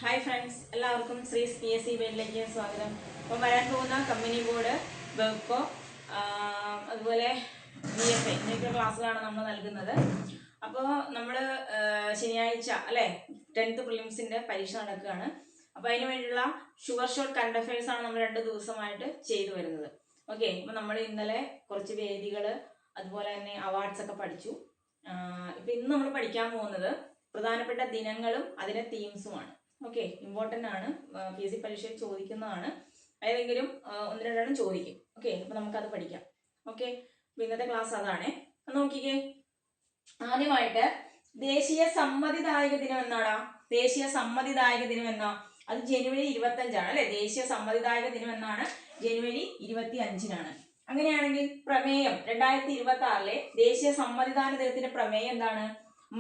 Hi friends, എല്ലാവർക്കും ശ്രീസ് PSC വേഡിലേക്ക് സ്വാഗതം. അപ്പം വരാൻ പോകുന്ന കമ്പനി ബോർഡ്, ബെവ്കോ, അതുപോലെ BFA എന്നൊക്കെ ക്ലാസ്സിലാണ് നമ്മൾ നൽകുന്നത്. അപ്പോൾ നമ്മൾ ശനിയാഴ്ച അല്ലേ 10th പ്രിലിംസിൻ്റെ പരീക്ഷ നടക്കുകയാണ്. അപ്പോൾ അതിന് വേണ്ടിയുള്ള ഷുഗർ ഷോട്ട് കറണ്ട് അഫയേഴ്സ് ആണ് നമ്മൾ 2 ദിവസമായിട്ട് ചെയ്തു വരുന്നത്. ഓക്കെ, അപ്പോൾ നമ്മൾ ഇന്നലെ കുറച്ച് വേദികൾ അതുപോലെ തന്നെ അവാർഡ്സ് ഒക്കെ പഠിച്ചു. ഇപ്പം ഇന്ന് നമ്മൾ പഠിക്കാൻ പോകുന്നത് പ്രധാനപ്പെട്ട ദിനങ്ങളും അതിൻ്റെ തീംസുമാണ്. ഓക്കെ, ഇമ്പോർട്ടൻ്റ് ആണ്, PSC പരീക്ഷയിൽ ചോദിക്കുന്നതാണ്. ഏതെങ്കിലും ഒന്ന് രണ്ടെണ്ണം ചോദിക്കും. ഓക്കെ, അപ്പോൾ നമുക്കത് പഠിക്കാം. ഓക്കെ, അപ്പോൾ ഇന്നത്തെ ക്ലാസ് അതാണ്. നോക്കിക്കേ, ആദ്യമായിട്ട് ദേശീയ സമ്മതിദായക ദിനം എന്നാടാ? ദേശീയ സമ്മതിദായക ദിനം എന്നാ? അത് ജനുവരി 25 അല്ലേ? ദേശീയ സമ്മതിദായക ദിനം എന്നാണ് ജനുവരി 25 അങ്ങനെയാണെങ്കിൽ പ്രമേയം 2026 ദേശീയ സമ്മതിദാന ദിനത്തിന്റെ പ്രമേയം എന്താണ്?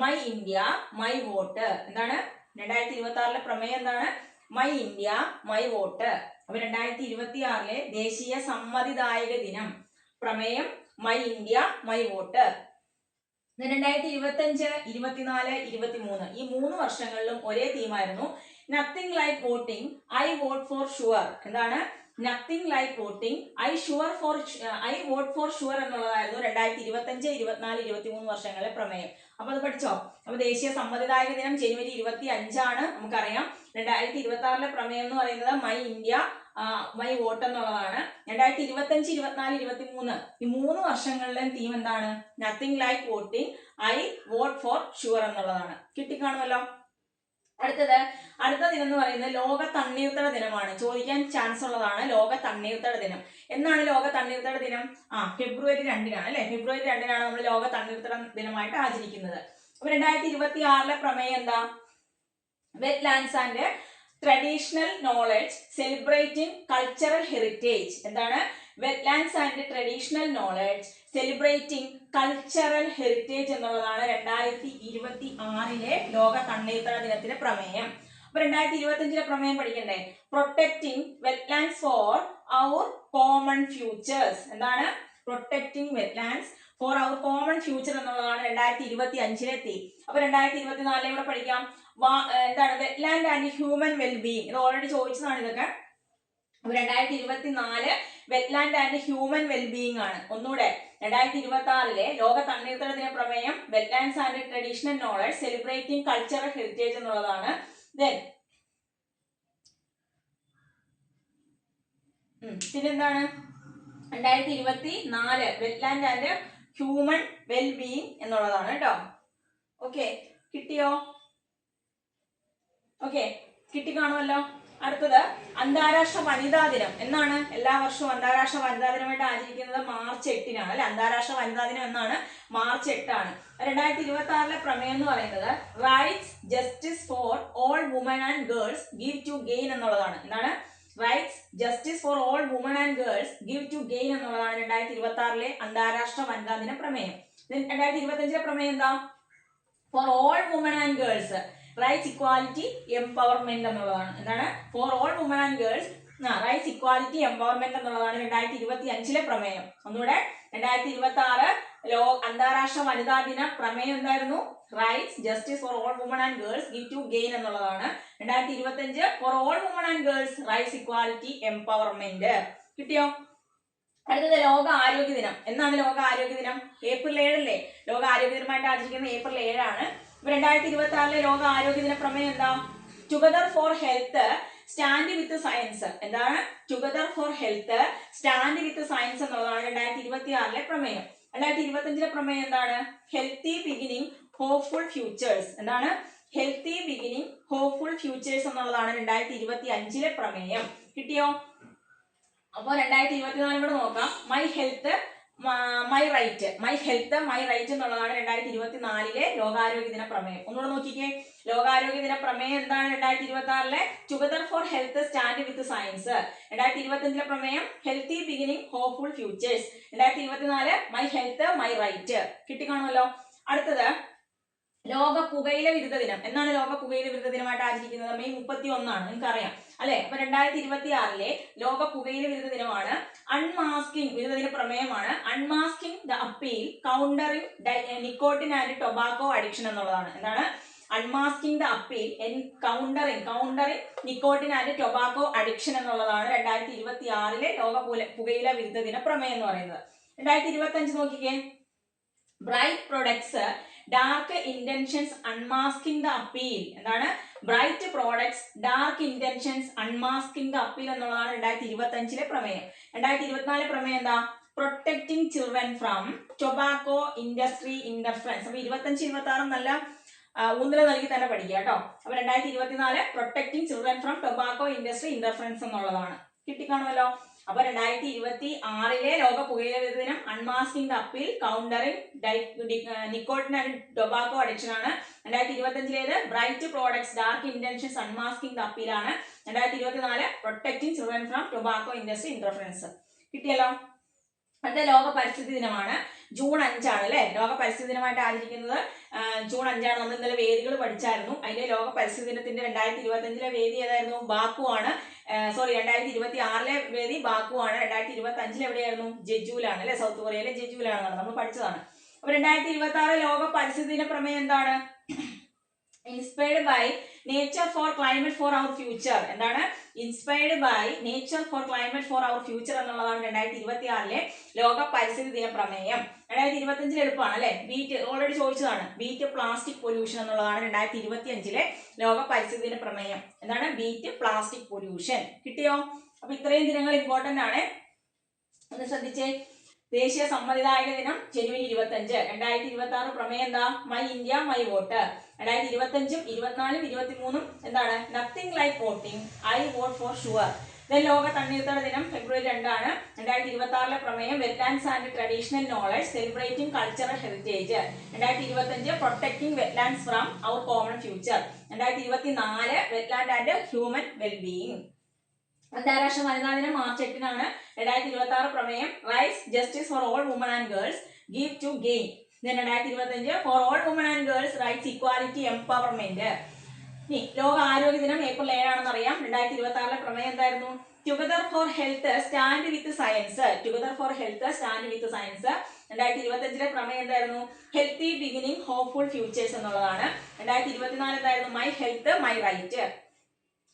My India my vote. എന്താണ് 2026 പ്രമേയം? എന്താണ്? My India my vote. അപ്പൊ 2026 ദേശീയ സമ്മതിദായക ദിനം പ്രമേയം മൈ ഇന്ത്യ മൈ വോട്ട്. 2025, 24, 23 ഈ 3 വർഷങ്ങളിലും ഒരേ തീമായിരുന്നു. Nothing like voting, I vote for sure. എന്താണ്? Nothing like voting, I vote for sure എന്നുള്ളതായിരുന്നു 2025, 24, 23 വർഷങ്ങളിലെ പ്രമേയം. അപ്പൊ അത് പഠിച്ചോ? അപ്പൊ ദേശീയ സമ്മതിദായക ദിനം ജനുവരി 25 നമുക്കറിയാം. 2026 പ്രമേയം എന്ന് പറയുന്നത് മൈ ഇന്ത്യ മൈ വോട്ട് എന്നുള്ളതാണ്. 2025, 24, 23 ഈ 3 വർഷങ്ങളിലെയും തീം എന്താണ്? Nothing like voting, I vote for sure എന്നുള്ളതാണ്. കിട്ടിക്കാണുമല്ലോ. അടുത്ത ദിനം എന്ന് പറയുന്നത് ലോക തണ്ണീർത്തട ദിനമാണ്. ചോദിക്കാൻ ചാൻസ് ഉള്ളതാണ്. ലോക തണ്ണീർത്തട ദിനം എന്നാണ്? ലോക തണ്ണീർത്തട ദിനം ഫെബ്രുവരി 2 അല്ലെ? ഫെബ്രുവരി 2 നമ്മൾ ലോക തണ്ണീർത്തട ദിനമായിട്ട് ആചരിക്കുന്നത്. അപ്പൊ 2026 പ്രമേയം എന്താ? Wetlands and traditional knowledge celebrating cultural heritage. എന്താണ്? Wetlands and traditional knowledge celebrating cultural heritage എന്നുള്ളതാണ് 2026 ലോക തണ്ണീർത്തട ദിനത്തിന്റെ പ്രമേയം. അപ്പൊ 2025 പ്രമേയം പഠിക്കണ്ടേ? പ്രൊട്ടക്ടിങ് വെറ്റ്ലാൻഡ്സ് ഫോർ അവർ കോമൺ ഫ്യൂച്ചേഴ്സ്. എന്താണ്? പ്രൊട്ടക്ടിങ് വെറ്റ്ലാൻഡ്സ് ഫോർ അവർ കോമൺ ഫ്യൂച്ചർ എന്നുള്ളതാണ് 2025 തീം. അപ്പൊ 2024 കൂടെ പഠിക്കാം. എന്താണ്? Wetland and human wellbeing. ഇത് ഓൾറെഡി ചോദിച്ചതാണ് ഇതൊക്കെ. അപ്പൊ 2024 വെറ്റ്ലാൻഡ് ആൻഡ് ഹ്യൂമൻ വെൽബീയിങ് ആണ്. ഒന്നുകൂടെ 2026 ലോക തണ്ണീർത്തട ദിന പ്രമേയം wetlands and traditional knowledge celebrating cultural heritage എന്നുള്ളതാണ്. പിന്നെന്താണ്? 2024 വെറ്റ്ലാൻഡ് ആൻഡ് ഹ്യൂമൻ വെൽബീയിങ് എന്നുള്ളതാണ് കേട്ടോ. ഓക്കെ, കിട്ടിയോ? ഓക്കെ, കിട്ടിക്കാണുമല്ലോ. അടുത്തത് അന്താരാഷ്ട്ര വനിതാ ദിനം എന്നാണ്? എല്ലാ വർഷവും അന്താരാഷ്ട്ര വനിതാ ദിനമായിട്ട് ആചരിക്കുന്നത് മാർച്ച് 8 അല്ലെ? അന്താരാഷ്ട്ര വനിതാ ദിനം എന്നാണ്? മാർച്ച് 8 2026 പ്രമേയം എന്ന് പറയുന്നത് rights justice for all women and girls give to gain എന്നുള്ളതാണ്. എന്താണ്? Rights justice for all women and girls give to gain എന്നുള്ളതാണ് 2026 അന്താരാഷ്ട്ര വനിതാ ദിന പ്രമേയം. 2025 പ്രമേയം എന്താ? For all women and girls rights equality empowerment എന്നുള്ളതാണ്. എന്താണ്? For all women and girls rights equality empowerment എന്നുള്ളതാണ് 2025 പ്രമേയം. ഒന്നുകൂടെ 2026 അന്താരാഷ്ട്ര വനിതാ ദിന പ്രമേയം എന്തായിരുന്നു? Rights justice for all women and girls give to gain എന്നുള്ളതാണ്. 2025 for all women and girls rights equality empowerment. കിട്ടിയോ? അടുത്തത് ലോക ആരോഗ്യ ദിനം എന്നാണ്? ലോക ആരോഗ്യ ദിനം ഏപ്രിൽ 7 ലോക ആരോഗ്യ ദിനമായിട്ട് ആചരിക്കുന്നത് ഏപ്രിൽ 7 ഇപ്പൊ 2026 ലോക ആരോഗ്യ ദിന പ്രമേയം എന്താ? Together for health stand with science. എന്താണ്? Together for health stand with science എന്നുള്ളതാണ് 2026 പ്രമേയം. 2025 പ്രമേയം എന്താണ്? Healthy beginning hopeful futures. എന്താണ്? ഹെൽത്തി ബിഗിനിങ് ഹോപ്പ്ഫുൾ ഫ്യൂച്ചേഴ്സ് എന്നുള്ളതാണ് 2025 പ്രമേയം. കിട്ടിയോ? അപ്പോൾ 2024 കൂടെ നോക്കാം. My health my right, my health my right എന്നുള്ളതാണ് 2024 ലോകാരോഗ്യ ദിന പ്രമേയം. ഒന്നുകൂടെ നോക്കിക്കേ, ലോകാരോഗ്യ ദിന പ്രമേയം എന്താണ്? 2026 together for health stand with science. 2025 പ്രമേയം healthy beginning hopeful futures. 2024 my health my right. കിട്ടിക്കാണുമല്ലോ. അടുത്തത് ലോക പുകയില വിരുദ്ധ ദിനം എന്നാണ്? ലോക പുകയില വിരുദ്ധ ദിനമായിട്ട് ആചരിക്കുന്നത് മെയ് 31 നിങ്ങൾക്കറിയാം അല്ലെ? അപ്പൊ 2026 ലോക പുകയില വിരുദ്ധ ദിനമാണ്. അൺമാസ്കിംഗ് വിരുദ്ധ ദിന പ്രമേയമാണ് unmasking the appeal countering nicotine and tobacco addiction എന്നുള്ളതാണ്. എന്താണ്? Unmasking the appeal in countering nicotine and tobacco addiction എന്നുള്ളതാണ് 2026 ലോക പുകയില വിരുദ്ധ ദിന പ്രമേയം എന്ന് പറയുന്നത്. 2025 നോക്കിക്കേ, bright products dark intentions unmasking the appeal. എന്താണ്? Bright products dark intentions unmasking the appeal എന്നുള്ളതാണ് 2025 പ്രമേയം. 2024 പ്രമേയം എന്താ? Protecting children from tobacco industry interference. അപ്പൊ 25-26 നല്ല ഊന്നൽ നൽകി തന്നെ പഠിക്കുക കേട്ടോ. അപ്പൊ 2024 protecting children from tobacco industry interference എന്നുള്ളതാണ്. കിട്ടിക്കാണുമല്ലോ. അപ്പൊ 2026 ലോക പുകയില വിരുദ്ധ ദിനം unmasking the appeal countering nicotine and tobacco addiction ആണ്. 2025 bright products dark intentions unmasking the appeal ആണ്. 2024 protecting children from tobacco industry interference. കിട്ടിയല്ലോ. അടുത്ത ലോക പരിസ്ഥിതി ദിനമാണ്. ജൂൺ 5 ആണ് അല്ലെ ലോക പരിസ്ഥിതി ദിനമായിട്ട് ആചരിക്കുന്നത്. ജൂൺ 5 ആണ്. നമ്മൾ ഇന്നലെ വേദികൾ പഠിച്ചായിരുന്നു. അതിലെ ലോക പരിസ്ഥിതി ദിനത്തിന്റെ 2025 വേദി ഏതായിരുന്നു? ബാക്കു ആണ്. 2026 വേദി ബാക്കു ആണ്. 2025 എവിടെയായിരുന്നു? ജെജുവിലാണ് അല്ലെ, സൗത്ത് കൊറിയയിലെ ജെജുവിലാണ്. നമ്മൾ പഠിച്ചതാണ്. അപ്പൊ 2026 ലോക പരിസ്ഥിതി ദിന പ്രമേയം എന്താണ്? Inspired by nature for climate for our future. എന്താണ്? Inspired by nature for climate for our future എന്നുള്ളതാണ് 2026 ലോക പരിസ്ഥിതി ദിന പ്രമേയം. 2025 എളുപ്പമാണ് അല്ലെ. ബീറ്റ് ഓൾറെഡി ചോദിച്ചതാണ്. ബീറ്റ് പ്ലാസ്റ്റിക് പൊല്യൂഷൻ എന്നുള്ളതാണ് 2025 ലോക പരിസ്ഥിതി ദിന പ്രമേയം. എന്താണ്? Beat plastic pollution. കിട്ടിയോ? അപ്പൊ ഇത്രയും ദിനങ്ങൾ ഇമ്പോർട്ടന്റ് ആണ്. ഒന്ന് ശ്രദ്ധിച്ചേ. ദേശീയ സമ്മതിദായക ദിനം ജനുവരി 25. 2026 പ്രമേയം എന്താ? My India my vote. 2025, 24, 23 എന്താണ്? Nothing like voting, I vote for sure. ലോക തണ്ണീർത്തട ദിനം ഫെബ്രുവരി 2 ആണ്. 2026 പ്രമേയം wetlands and traditional knowledge celebrating cultural heritage. 2025 protecting wetlands from our common future. 2024 wetland and human wellbeing. അന്താരാഷ്ട്ര വനിതാ ദിനം മാർച്ച് 8 2026 പ്രമേയം rights justice for all women and girls give to gain. 2025 for all women and girls rights equality empowerment. ഇനി ലോക ആരോഗ്യ ദിനം April 7 ആണെന്ന് അറിയാം. 2026 പ്രമേയം എന്തായിരുന്നു? Together for health stand with science. Together for health stand with science. 2025 പ്രമേയം എന്തായിരുന്നു? ഹെൽത്തി ബിഗിനിങ് ഹോപ്പ്ഫുൾ ഫ്യൂച്ചേഴ്സ് എന്നുള്ളതാണ്. 2024 എന്തായിരുന്നു? My health my right.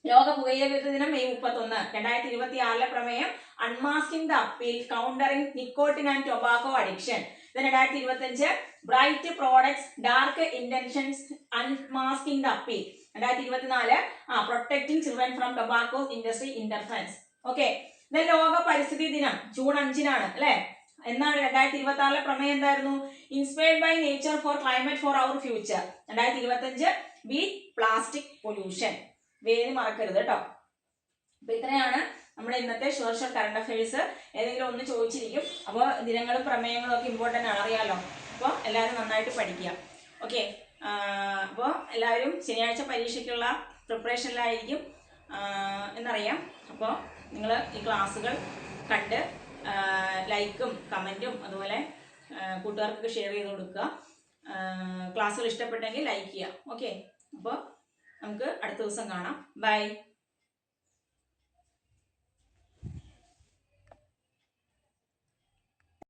ലോക പുകയില വിരുദ്ധ ദിനം മെയ് 31. 2026 പ്രമേയം unmasking the appeal countering nicotine and tobacco addiction. 2025 bright products dark intentions unmasking the appeal. 2024 protecting children from tobacco industry interference. Okay. ലോക പരിസ്ഥിതി ദിനം ജൂൺ 5 അല്ലെ. എന്നാണ് 2026 പ്രമേയം എന്തായിരുന്നു? Inspired by nature for climate for our future. 2025 beat plastic pollution. വേദി മറക്കരുത് കേട്ടോ. അപ്പൊ ഇത്രയാണ് നമ്മുടെ ഇന്നത്തെ ഷുവർ കറണ്ട് അഫയേഴ്സ്. ഏതെങ്കിലും ഒന്ന് ചോദിച്ചിരിക്കും. അപ്പോൾ ദിനങ്ങളും പ്രമേയങ്ങളും ഒക്കെ ഇമ്പോർട്ടൻ്റ് ആണ്, അറിയാലോ. അപ്പോൾ എല്ലാവരും നന്നായിട്ട് പഠിക്കുക. ഓക്കെ. അപ്പോൾ എല്ലാവരും ശനിയാഴ്ച പരീക്ഷയ്ക്കുള്ള പ്രിപ്പറേഷനിലായിരിക്കും എന്നറിയാം. അപ്പോൾ നിങ്ങൾ ഈ ക്ലാസ്സുകൾ കണ്ട് ലൈക്കും കമൻറ്റും അതുപോലെ കൂട്ടുകാർക്ക് ഷെയർ ചെയ്ത് കൊടുക്കുക. ക്ലാസ്സുകൾ ഇഷ്ടപ്പെട്ടെങ്കിൽ ലൈക്ക് ചെയ്യുക. ഓക്കെ. അപ്പോൾ നമുക്ക് അടുത്ത ദിവസം കാണാം. ബൈ.